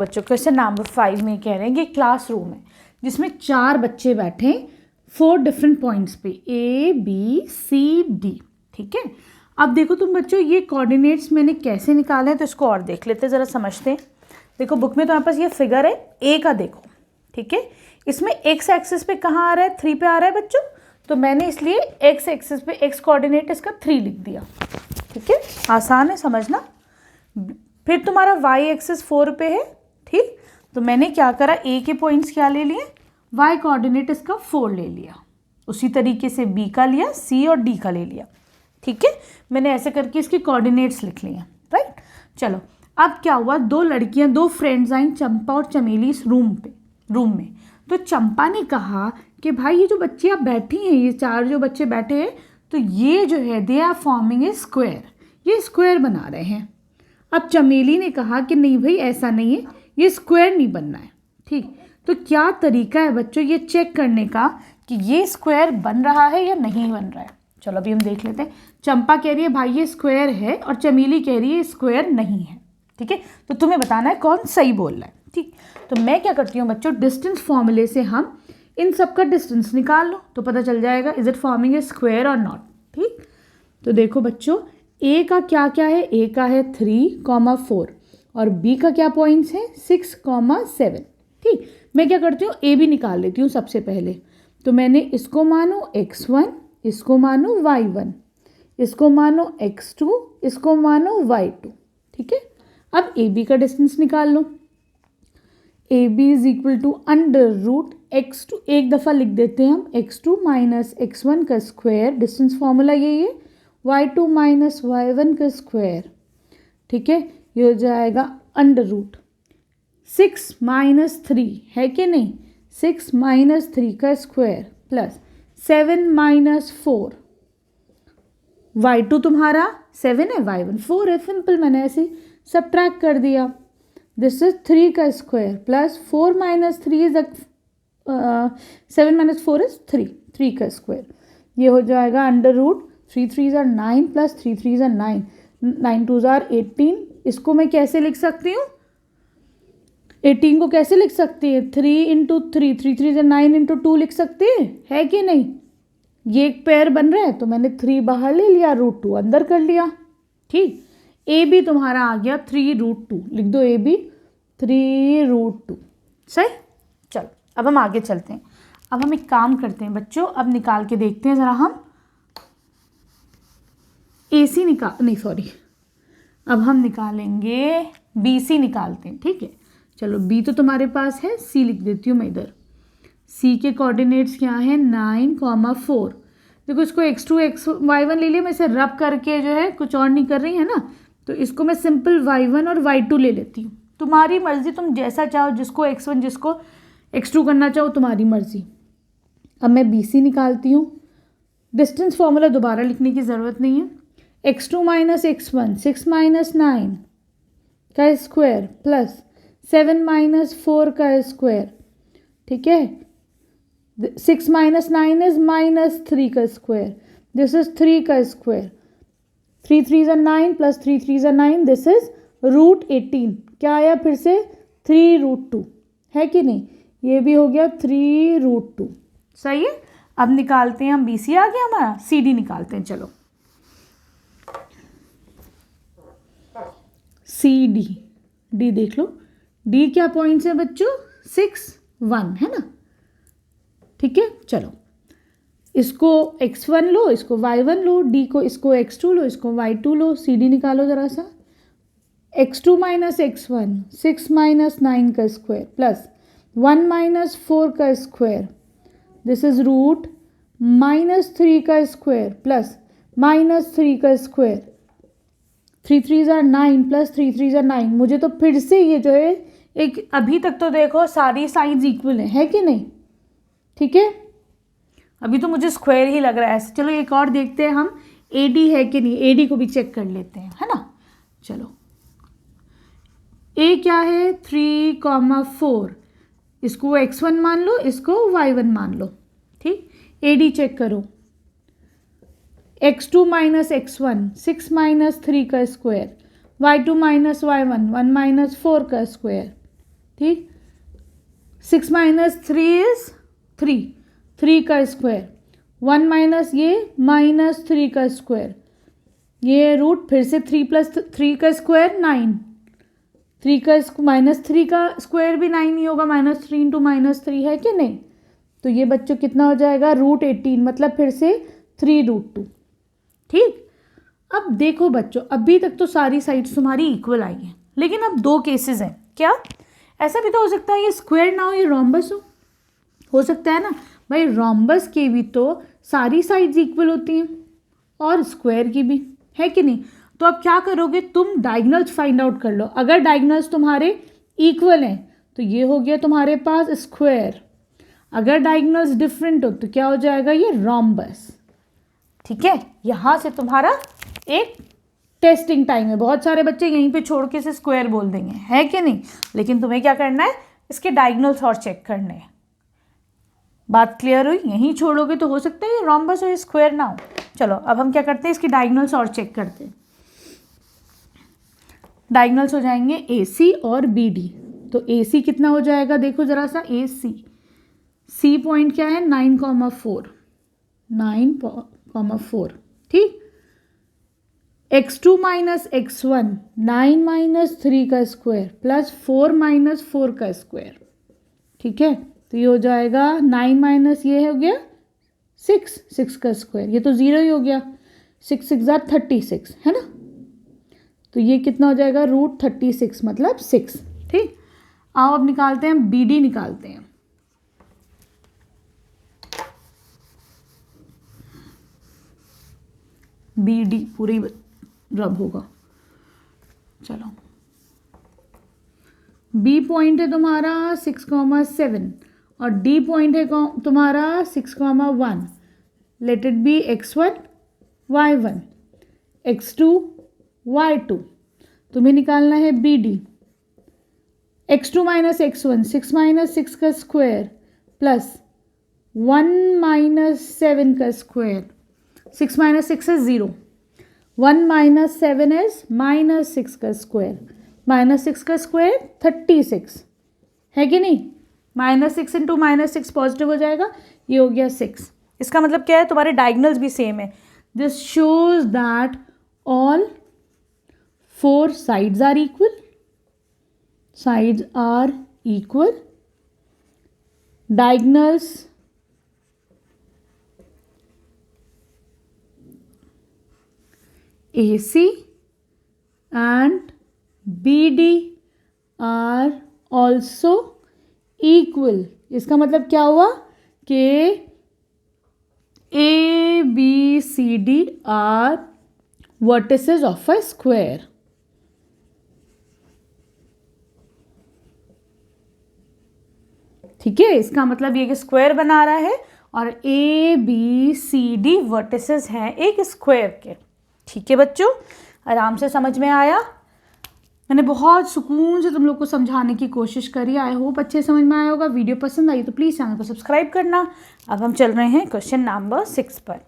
बच्चों question number 5 में कह रहे हैं कि क्लासरूम है जिसमें 4 बच्चे बैठे 4 डिफरेंट पॉइंट्स पे A B C D। ठीक है, अब देखो तुम बच्चों ये कोऑर्डिनेट्स मैंने कैसे निकाले हैं तो इसको और देख लेते हैं, ज़रा समझते हैं। देखो बुक में तुम्हारे पास ये फिगर है A का, देखो ठीक है, इसमें x एक्सिस पे कहाँ आ रहा है, 3 पे आ रहा है बच्चों, तो मैंने इसलिए x एक्सिस पे x कोऑर्डिनेट इसका 3 लिख दिया। ठीक है, आसान है समझना। फिर तुम्हारा y एक्सिस 4 पे है, ठीक, तो मैंने क्या करा, a के पॉइंट्स क्या ले लिए, y कोऑर्डिनेट इसका 4 ले लिया, उसी तरीके से b का लिया, c और d का ले लिया। ठीक है, मैंने ऐसे करके इसके कोऑर्डिनेट्स लिख लिए, राइट। चलो अब क्या हुआ, 2 लड़कियां 2 फ्रेंड्स आई, चंपा और चमेली, इस रूम में। तो चंपा ने कहा कि भाई ये जो बच्चियाँ बैठी हैं, ये 4 जो बच्चे बैठे हैं, तो ये जो है they are forming a square, ये स्क्वायर बना रहे हैं। अब चमेली ने कहा कि नहीं भाई ऐसा नहीं है, ये स्क्वायर नहीं बनना है। ठीक, तो क्या तरीका है बच्चों ये चेक करने का कि ये स्क्वायर बन रहा है या नहीं बन रहा है। चलो अभी हम देख लेते हैं। चंपा कह रही है भाई ये स्क्वायर है और चमेली कह रही है स्क्वायर नहीं है। ठीक है, तो तुम्हें बताना है कौन सही बोल रहा है। ठीक, तो मैं क्या करती हूँ बच्चों, डिस्टेंस फॉर्मूले से हम इन सब का डिस्टेंस निकाल लो तो पता चल जाएगा is it forming a square और नॉट। ठीक, तो देखो बच्चों ए का क्या क्या है, ए का है 3,4 और बी का क्या पॉइंट्स है 6,7। ठीक, मैं क्या करती हूँ ए भी निकाल लेती हूँ सबसे पहले। तो मैंने इसको मानो x1, इसको मानो y1, इसको मानो x2, इसको मानो y2। ठीक है, अब ए बी का डिस्टेंस निकाल लो। A B is equal to under root x2, एक दफ़ा लिख देते हैं हम, x2 माइनस x1 का स्क्वायर, डिस्टेंस फॉर्मूला यही है, y2 माइनस y1 का स्क्वायर। ठीक है, ये हो जाएगा अंडर रूट 6 माइनस 3 है कि नहीं, 6 माइनस 3 का स्क्वायर प्लस 7 माइनस 4, y2 तुम्हारा 7 है, y1 4 है, सिंपल मैंने ऐसे सब्ट्रैक्ट कर दिया। दिस इज 3 का square plus 4 minus 3 is 7 minus 4 is 3 का स्क्वायर। ये हो जाएगा अंडर रूट 3 3 ज़ार 9 प्लस 3 3 ज़ार 9, 9 2 ज़ार 18। इसको मैं कैसे लिख सकती हूँ, 18 को कैसे लिख सकती है, 3 इंटू 3, 3 3 ज़ार 9 इंटू 2 लिख सकते हैं, है कि नहीं। ये एक पेयर बन रहा है तो मैंने 3 बाहर ले लिया, रूट 2 अंदर कर लिया। ठीक, ए बी तुम्हारा आ गया 3√2, लिख दो ए बी 3√2। सही, चलो अब हम आगे चलते हैं। अब हम एक काम करते हैं बच्चों, अब निकाल के देखते हैं ज़रा हम AC अब हम निकालेंगे BC निकालते हैं। ठीक है, चलो B तो तुम्हारे पास है, C लिख देती हूँ मैं इधर। C के कोऑर्डिनेट्स क्या हैं 9,4। देखो इसको x2 y1 ले लिया, मैं इसे रब करके जो है कुछ और नहीं कर रही है ना, तो इसको मैं सिंपल y1 और y2 ले लेती हूँ। तुम्हारी मर्जी, तुम जैसा चाहो, जिसको x1 जिसको x2 करना चाहो तुम्हारी मर्जी। अब मैं BC निकालती हूँ। डिस्टेंस फॉर्मूला दोबारा लिखने की ज़रूरत नहीं है, x2 माइनस x1 6 माइनस 9 का स्क्वायर प्लस 7 माइनस 4 का स्क्वायर। ठीक है, 6 माइनस 9 इज माइनस 3 का स्क्वायर, दिस इज 3 का स्क्वायर, 3 3 ज़ार 9 प्लस 3 3 ज़ार 9, दिस इज रूट 18। क्या आया फिर से 3√2, है कि नहीं, ये भी हो गया 3√2। सही है, अब निकालते हैं हम BC आ गया हमारा, CD निकालते हैं। चलो CD, D देख लो, D क्या पॉइंट्स है बच्चों 6 1 है ना। ठीक है, चलो इसको x1 लो, इसको y1 लो, D को इसको x2 लो, इसको y2 लो, CD निकालो ज़रा सा। x2 माइनस x1 6 माइनस 9 का स्क्वायर प्लस 1 माइनस 4 का square, this is root minus 3 का स्क्वायर प्लस माइनस 3 का स्क्वायर, 3 3 ज़ार 9 प्लस 3 3 ज़ार 9। मुझे तो फिर से ये जो है एक, अभी तक तो देखो सारी साइड्स इक्वल है कि नहीं। ठीक है, अभी तो मुझे स्क्वायर ही लग रहा है। चलो एक और देखते हैं हम AD है कि नहीं, AD को भी चेक कर लेते हैं, है ना। चलो A क्या है 3,4, इसको x1 मान लो, इसको y1 मान लो। ठीक, AD चेक करो, x2 माइनस x1 6 माइनस 3 का square, y2 minus y1 1 minus 4 का स्क्वायर। ठीक। 6 माइनस 3 इज 3, 3 का स्क्वायर, 1 माइनस ये माइनस 3 का स्क्वायर, ये रूट फिर से 3 प्लस 3 का स्क्वायर 9, 3 का माइनस 3 का स्क्वायर भी 9 ही होगा, -3 इंटू -3 है कि नहीं। तो ये बच्चों कितना हो जाएगा, √18, मतलब फिर से 3√2। ठीक। अब देखो बच्चों, अभी तक तो सारी साइड्स तुम्हारी इक्वल आई हैं, लेकिन अब 2 केसेस हैं। क्या? ऐसा भी तो हो सकता है ये स्क्वायर ना हो, ये रोम्बस हो सकता है ना भाई। रोम्बस के भी तो सारी साइड्स इक्वल होती हैं और स्क्वायर की भी, है कि नहीं। तो अब क्या करोगे तुम, डायगोनल्स फाइंड आउट कर लो। अगर डायगोनल्स तुम्हारे इक्वल हैं तो ये हो गया तुम्हारे पास स्क्वायर, अगर डायगोनल्स डिफरेंट हो तो क्या हो जाएगा, ये रोम्बस। ठीक है, यहाँ से तुम्हारा एक टेस्टिंग टाइम है। बहुत सारे बच्चे यहीं पे छोड़ के इसे स्क्वायर बोल देंगे, है कि नहीं, लेकिन तुम्हें क्या करना है, इसके डायगोनल्स और चेक करने हैं। बात क्लियर हुई? यहीं छोड़ोगे तो हो सकता है ये रोम्बस हो, स्क्वायर ना हो। चलो अब हम क्या करते हैं, इसके डायगोनल्स और चेक करते हैं। डायगोनल्स हो जाएंगे AC और BD। तो AC कितना हो जाएगा, देखो जरा सा, C पॉइंट क्या है, 9,4, 9,4। ठीक। x2 माइनस x1, 9 माइनस 3 का स्क्वायर प्लस 4 माइनस 4 का स्क्वायर। ठीक है, तो ये हो जाएगा 9 माइनस ये हो गया 6, 6 का स्क्वायर, ये तो 0 ही हो गया, 6 6 जार 36, है ना। तो ये कितना हो जाएगा, √36 मतलब 6। ठीक। आओ अब निकालते हैं, BD निकालते हैं। BD पूरी रब होगा। चलो, B पॉइंट है तुम्हारा 6,7 और D पॉइंट है तुम्हारा 6,1। Let it be x1 y1 x2 y2। तुम्हें निकालना है BD। x2 minus x1, 6 minus 6 का स्क्वायर प्लस 1 माइनस 7 का square, 6 minus 6 is 0, 1 minus 7 is minus 6 का स्क्वायर, माइनस 6 का स्क्वायर 36, है कि नहीं। -6 इंटू -6 पॉजिटिव हो जाएगा, ये हो गया 6। इसका मतलब क्या है, तुम्हारे डायगोनल्स भी सेम है। This shows that all 4 sides are equal, sides are equal, diagonals AC and BD are also equal। इसका मतलब क्या हुआ कि ABCD are vertices of a square। ठीक है, इसका मतलब ये कि स्क्वायर बना रहा है और ABCD वर्टिसेस हैं एक स्क्वायर के। ठीक है बच्चों, आराम से समझ में आया। मैंने बहुत सुकून से तुम लोग को समझाने की कोशिश करी। आई होप अच्छे समझ में आया होगा। वीडियो पसंद आई तो प्लीज़ चैनल को सब्सक्राइब करना। अब हम चल रहे हैं क्वेश्चन नंबर 6 पर।